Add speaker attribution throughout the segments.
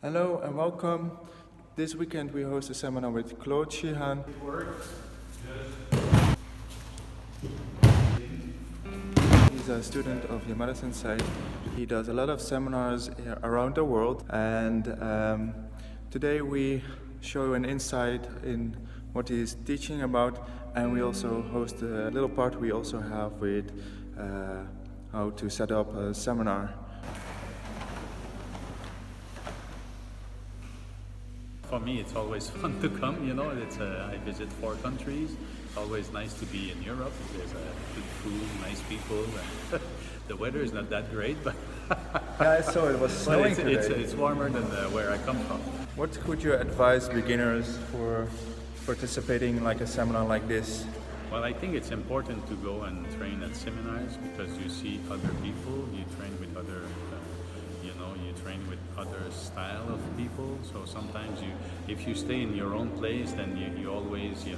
Speaker 1: Hello and welcome. This weekend we host a seminar with Claude Shihan. He's a student of Yamada Sensei. He does a lot of seminars around the world, and today we show an insight in what he's teaching about, and we also host a little part we also have with how to set up a seminar.
Speaker 2: For me, it's always fun to come. I visit 4 countries. It's always nice to be in Europe. There's good food, nice people. The weather is not that great, but
Speaker 1: Yeah, I saw it was snowing today.
Speaker 2: It's warmer than where I come from.
Speaker 1: What could you advise beginners for participating like a seminar like this?
Speaker 2: Well, I think it's important to go and train at seminars because you see other people. You train with other. You train with other style of people. So sometimes if you stay in your own place, then you always, you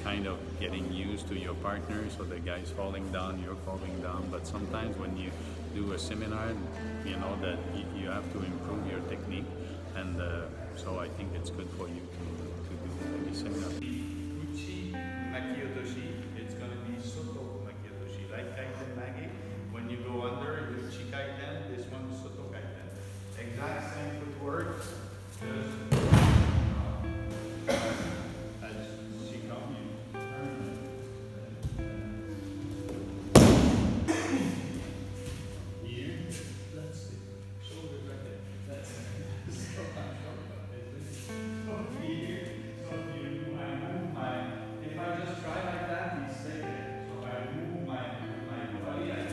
Speaker 2: kind of getting used to your partner. So the guy's falling down, you're falling down. But sometimes when you do a seminar, that you have to improve your technique. And so I think it's good for you to do any seminar. Uchi Makiotoshi, it's going to be Soto Makiotoshi, like Kaiten Magi. When you go under, you Chikaiten, this one is Soto Kaiten. Exact same footwork, just as she comes, you turn here, that's it. Shoulders right there. That's it. So here, I move if I just try like that, you stay there. So I move my body, I bring it,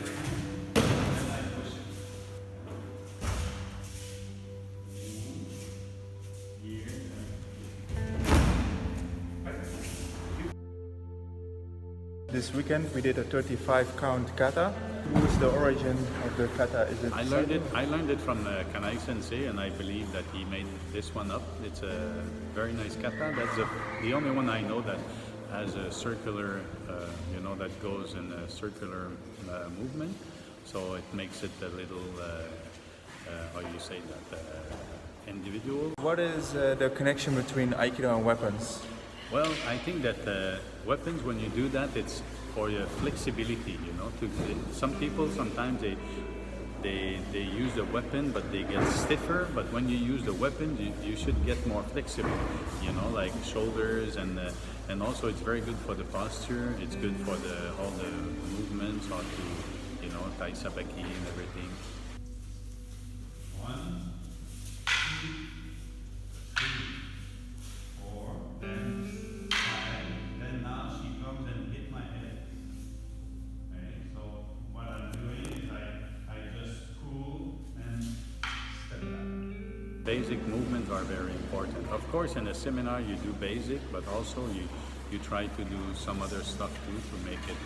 Speaker 2: and I push it.
Speaker 1: This weekend we did a 35 count kata. Who's the origin of the kata? Is it?
Speaker 2: I learned it from Kanai Sensei, and I believe that he made this one up. It's a very nice kata. That's the only one I know that has a circular, that goes in a circular movement. So it makes it a little, how you say that, individual.
Speaker 1: What is the connection between Aikido and weapons?
Speaker 2: Well, I think that weapons, when you do that, it's for your flexibility. Some people sometimes they use the weapon, but they get stiffer. But when you use the weapon, you should get more flexible. Like shoulders, and also it's very good for the posture. It's good for all the movements, how to tai sabaki and everything. 1, 2, 3, 4, then 5. Then now she comes and hit my head. Okay, so what I'm doing is I just pull and step back. Basic movements are very important. Of course, in a seminar you do basic, but also you try to do some other stuff too to make it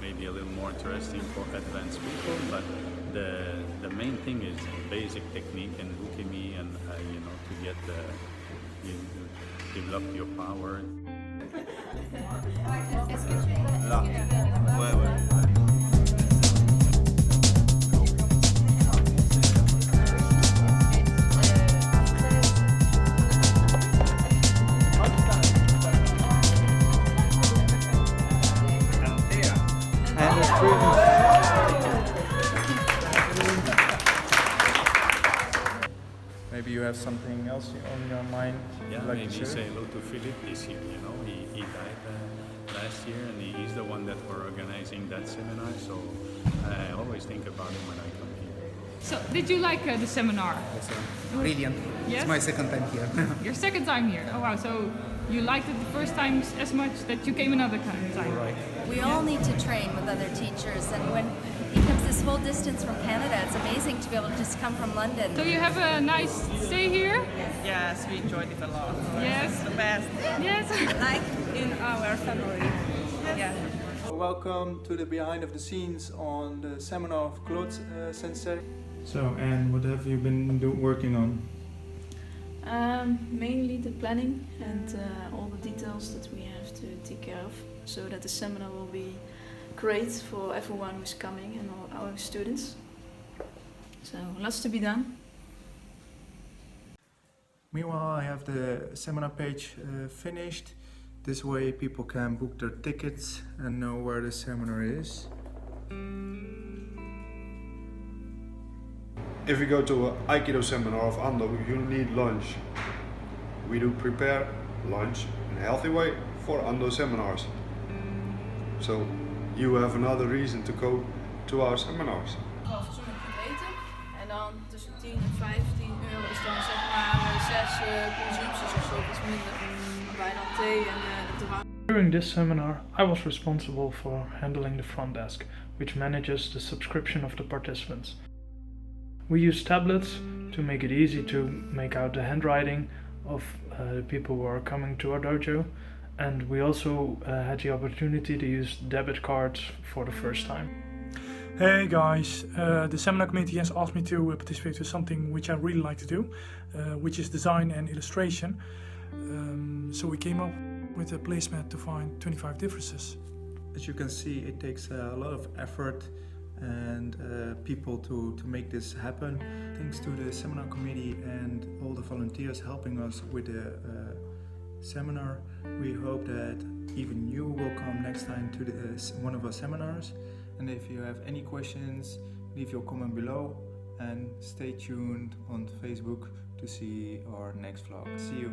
Speaker 2: maybe a little more interesting for advanced people. But the main thing is basic technique and ukemi, and to get you develop your power.
Speaker 3: Là. Ouais.
Speaker 1: Maybe you have something else on your mind?
Speaker 2: Yeah,
Speaker 1: like
Speaker 2: maybe say hello to Philip this year. He died last year, and he's the one that we're organizing that seminar. So I always think about him when I come here.
Speaker 4: So, did you like the seminar?
Speaker 3: Brilliant.
Speaker 4: Yes?
Speaker 3: It's my second time here.
Speaker 4: Your second time here. Oh wow! So you liked it the first time as much that you came another time.
Speaker 3: Right.
Speaker 5: We all need to train with other teachers, and when he comes this whole distance from Canada, it's amazing to be able to just come from London.
Speaker 4: So you have a nice stay here?
Speaker 6: Yes, we enjoyed it a lot.
Speaker 4: Yes.
Speaker 6: It's the best.
Speaker 4: Yes.
Speaker 6: Like in our family. Yes. Yeah.
Speaker 1: Welcome to the behind of the scenes on the seminar of Claude Sensei.
Speaker 7: So, and what have you been working on?
Speaker 8: Mainly the planning and all the details that we have to take care of, so that the seminar will be great for everyone who's coming and all our students. So lots to be done.
Speaker 1: Meanwhile, I have the seminar page finished. This way people can book their tickets and know where the seminar is.
Speaker 9: If you go to an Aikido seminar of Ando, you need lunch. We do prepare lunch in a healthy way for Ando seminars. So you have another reason to go to our seminars.
Speaker 8: Wel fatsoenlijk goed eten. En dan tussen 10 en 15 euro is dan zeg maar 6 consumpties of zo, iets minder. Waarbij dan thee en drank.
Speaker 7: During this seminar, I was responsible for handling the front desk, which manages the subscription of the participants. We use tablets to make it easy to make out the handwriting of the people who are coming to our dojo, and we also had the opportunity to use debit cards for the first time.
Speaker 10: Hey guys, the seminar committee has asked me to participate in something which I really like to do, which is design and illustration. So we came up with a placemat to find 25 differences.
Speaker 1: As you can see, it takes a lot of effort and people to make this happen. Thanks to the seminar committee and all the volunteers helping us with the seminar, we hope that even you will come next time to one of our seminars. And if you have any questions, leave your comment below and stay tuned on Facebook to see our next vlog. See you!